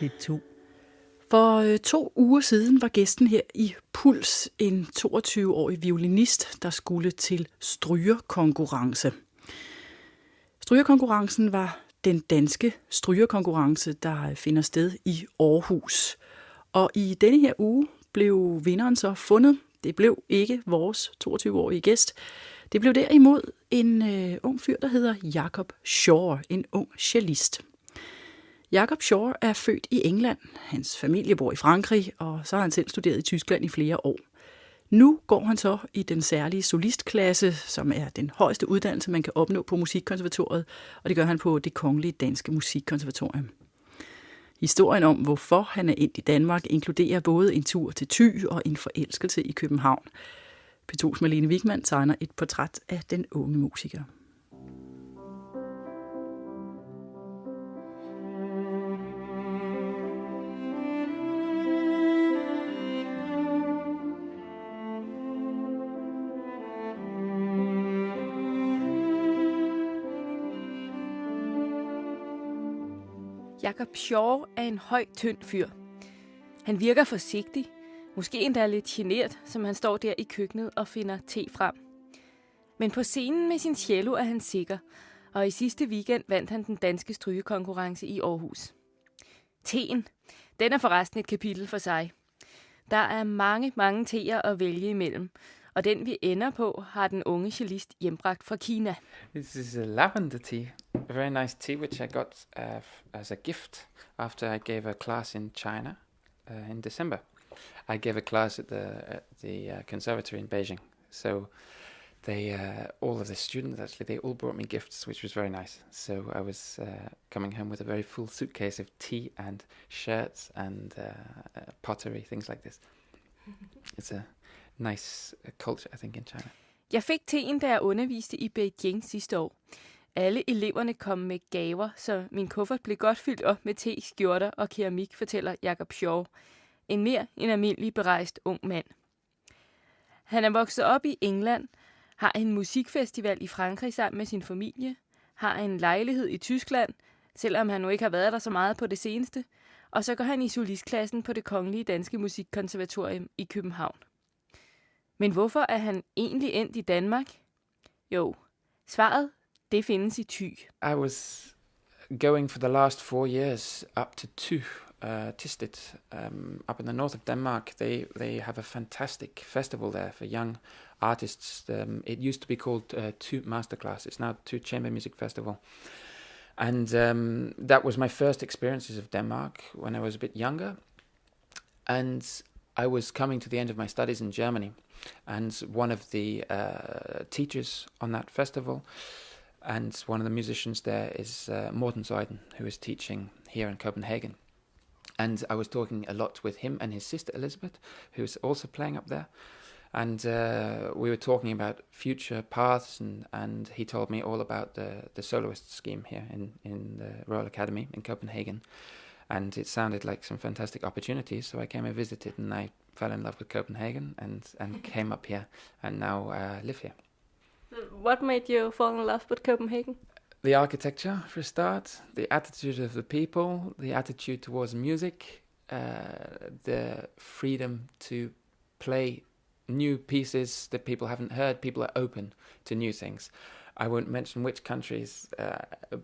P2. For 2 uger siden var gæsten her i Puls en 22-årig violinist, der skulle til strygerkonkurrence. Strygerkonkurrencen var den danske strygerkonkurrence, der finder sted i Aarhus. Og i denne her uge blev vinderen så fundet. Det blev ikke vores 22-årige gæst. Det blev derimod en ung fyr, der hedder Jacob Shaw, en ung cellist. Jacob Shaw er født i England. Hans familie bor i Frankrig, og så har han selv studeret i Tyskland i flere år. Nu går han så i den særlige solistklasse, som er den højeste uddannelse, man kan opnå på Musikkonservatoriet, og det gør han på Det Kongelige Danske Musikkonservatorium. Historien om, hvorfor han er endt i Danmark, inkluderer både en tur til Thy og en forelskelse i København. P2's Malene Wigman tegner et portræt af den unge musiker. Jacob Shaw er en høj, tynd fyr. Han virker forsigtig, måske endda lidt genert, som han står der i køkkenet og finder te frem. Men på scenen med sin cello er han sikker, og i sidste weekend vandt han den danske strygekonkurrence i Aarhus. Teen, den er forresten et kapitel for sig. Der er mange teer at vælge imellem, og den vi ender på har den unge cellist hjembragt fra Kina. This is a lavender tea, a very nice tea which I got as a gift after I gave a class in China in December. I gave a class at the conservatory in Beijing, so they all of the students actually they all brought me gifts, which was very nice. So I was coming home with a very full suitcase of tea and shirts and pottery, things like this. It's a nice culture, I think, in China. Jeg fik teen, da jeg underviste i Beijing sidste år. Alle eleverne kom med gaver, så min kuffert blev godt fyldt op med te, skjorter og keramik, fortæller Jacob Shaw. En mere end almindelig berejst ung mand. Han er vokset op i England, har en musikfestival i Frankrig sammen med sin familie, har en lejlighed i Tyskland, selvom han nu ikke har været der så meget på det seneste, og så går han i solistklassen på Det Kongelige Danske Musikkonservatorium i København. Men hvorfor er han egentlig endt i Danmark? Jo, svaret, det findes i Thy. I was going for the last 4 years up to Thy, Tisted, up in the north of Denmark. They have a fantastic festival there for young artists. It used to be called Thy Masterclass. It's now Thy Chamber Music Festival. And that was my first experiences of Denmark when I was a bit younger. And I was coming to the end of my studies in Germany. And one of the teachers on that festival and one of the musicians there is Morten Zeuden, who is teaching here in Copenhagen. And I was talking a lot with him and his sister Elizabeth, who's also playing up there. And we were talking about future paths, and he told me all about the soloist scheme here in the Royal Academy in Copenhagen. And it sounded like some fantastic opportunities, so I came and visited, and I fell in love with Copenhagen and came up here, and now live here. What made you fall in love with Copenhagen? The architecture, for a start, the attitude of the people, the attitude towards music, the freedom to play new pieces that people haven't heard. People are open to new things. I won't mention which countries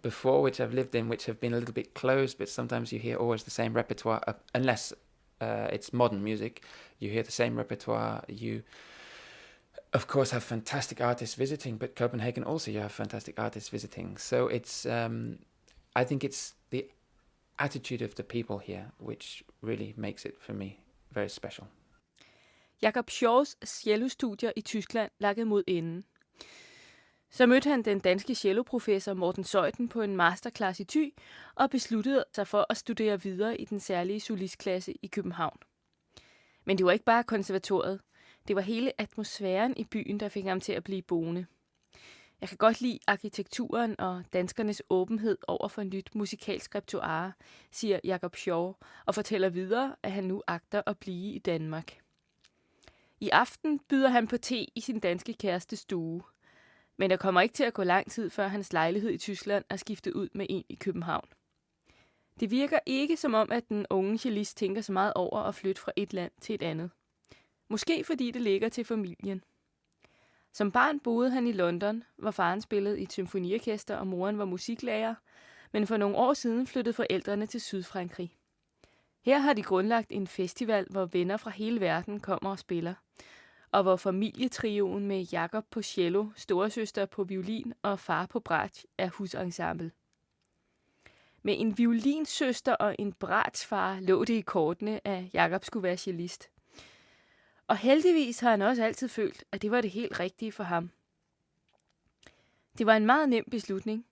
before which I've lived in which have been a little bit closed, but sometimes you hear always the same repertoire, unless it's modern music. You hear the same repertoire. You, of course, have fantastic artists visiting, but Copenhagen also you have fantastic artists visiting. So it's, I think it's the attitude of the people here which really makes it for me very special. Jacob Shaws cellostudier i Tyskland lakkede mod enden. Så mødte han den danske celloprofessor Morten Zeuden på en masterclass i Thy og besluttede sig for at studere videre i den særlige solistklasse i København. Men det var ikke bare konservatoriet. Det var hele atmosfæren i byen, der fik ham til at blive boende. Jeg kan godt lide arkitekturen og danskernes åbenhed over for nyt musikalsk repertoire, siger Jacob Shaw og fortæller videre, at han nu agter at blive i Danmark. I aften byder han på te i sin danske kærestes stue. Men der kommer ikke til at gå lang tid, før hans lejlighed i Tyskland er skiftet ud med en i København. Det virker ikke som om, at den unge cellist tænker så meget over at flytte fra et land til et andet. Måske fordi det ligger til familien. Som barn boede han i London, hvor faren spillede i et symfoniorkester og moren var musiklærer, men for nogle år siden flyttede forældrene til Sydfrankrig. Her har de grundlagt en festival, hvor venner fra hele verden kommer og spiller, og hvor familietrioen med Jakob på cello, storesøster på violin og far på bratsch er husensemble. Med en violinsøster og en bratschfar lå det i kortene, at Jakob skulle være cellist. Og heldigvis har han også altid følt, at det var det helt rigtige for ham. Det var en meget nem beslutning.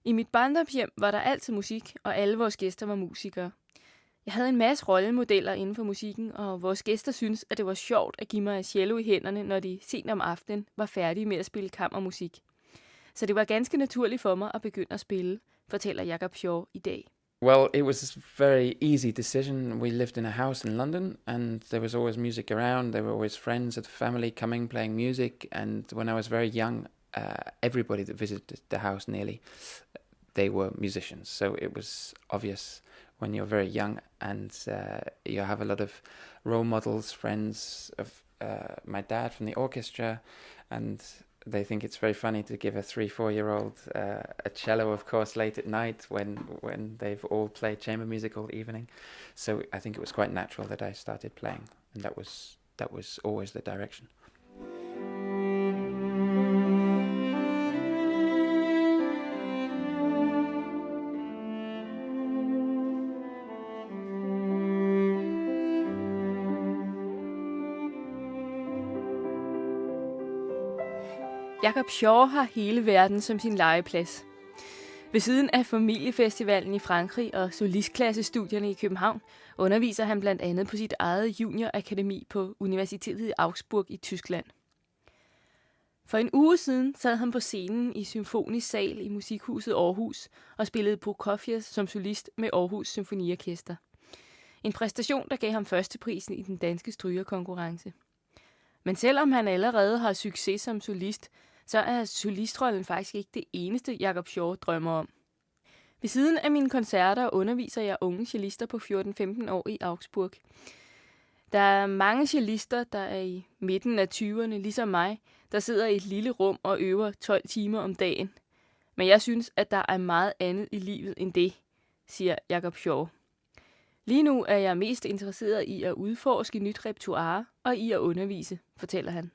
I mit barndomshjem var der altid musik, og alle vores gæster var musikere. Jeg havde en masse rollemodeller inden for musikken, og vores gæster syntes, at det var sjovt at give mig cello i hænderne, når de sent om aftenen var færdige med at spille kammermusik. Så det var ganske naturligt for mig at begynde at spille, fortæller Jakob Shaw i dag. Well, it was a very easy decision. We lived in a house in London, and there was always music around. There were always friends of the family coming, playing music. And when I was very young, everybody that visited the house nearly, they were musicians. So it was obvious when you're very young, and you have a lot of role models, friends of my dad from the orchestra, and they think it's very funny to give a 3-4-year-old a cello, of course, late at night when they've all played chamber music all evening. So I think it was quite natural that I started playing, and that was always the direction. Jakob Shaw har hele verden som sin legeplads. Ved siden af familiefestivalen i Frankrig og solistklassestudierne i København, underviser han blandt andet på sit eget juniorakademi på Universitetet i Augsburg i Tyskland. For en uge siden sad han på scenen i Symfonisk Sal i Musikhuset Aarhus og spillede Prokofjev som solist med Aarhus Symfoniorkester. En præstation, der gav ham førsteprisen i den danske strygerkonkurrence. Men selvom han allerede har succes som solist, så er solistrollen faktisk ikke det eneste, Jakob Shaw drømmer om. Ved siden af mine koncerter underviser jeg unge cellister på 14-15 år i Augsburg. Der er mange cellister, der er i midten af 20'erne, ligesom mig, der sidder i et lille rum og øver 12 timer om dagen. Men jeg synes, at der er meget andet i livet end det, siger Jakob Shaw. Lige nu er jeg mest interesseret i at udforske nyt repertoire og i at undervise, fortæller han.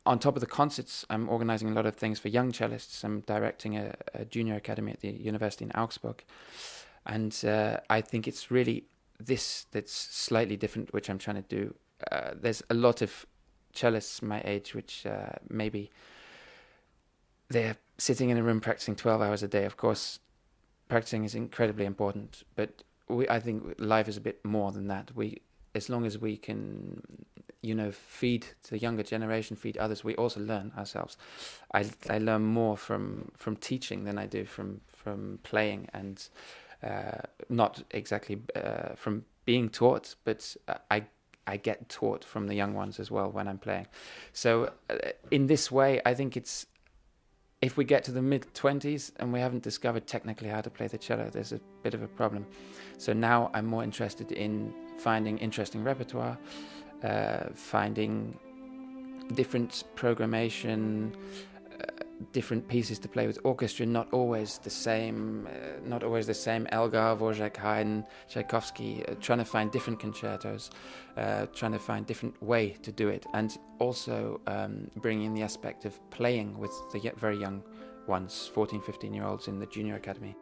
On top of the concerts, I'm organizing a lot of things for young cellists. I'm directing a junior academy at the university in Augsburg. And I think it's really this that's slightly different, which I'm trying to do. There's a lot of cellists my age, which maybe they're sitting in a room practicing 12 hours a day. Of course, practicing is incredibly important, but I think life is a bit more than that. As long as we can, feed the younger generation, feed others, we also learn ourselves. I learn more from teaching than I do from playing, and not exactly from being taught, but I get taught from the young ones as well when I'm playing. So in this way, I think it's, if we get to the mid-20s and we haven't discovered technically how to play the cello, there's a bit of a problem. So now I'm more interested in finding interesting repertoire, finding different programmation, different pieces to play with orchestra, not always the same Elgar, Dvorak, Haydn, Tchaikovsky, trying to find different concertos, trying to find different way to do it, and also bringing in the aspect of playing with the very young ones, 14, 15-year-olds in the junior academy.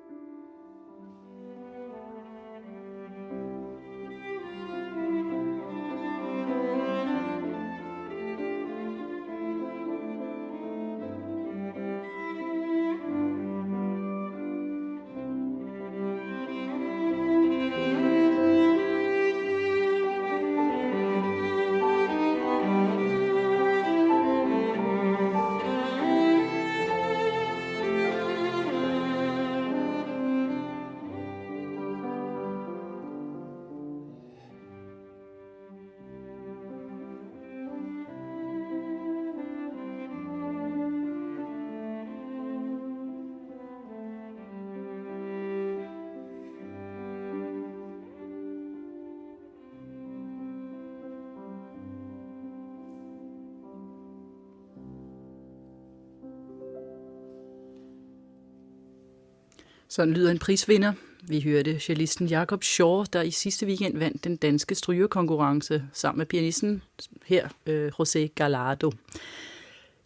Sådan lyder en prisvinder. Vi hørte cellisten Jakob Shaw, der i sidste weekend vandt den danske strygerkonkurrence sammen med pianisten her, José Gallardo.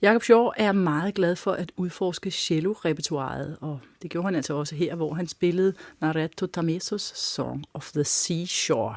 Jakob Shaw er meget glad for at udforske cello-repertoiret, og det gjorde han altså også her, hvor han spillede Narretto Tamesos Song of the Seashore.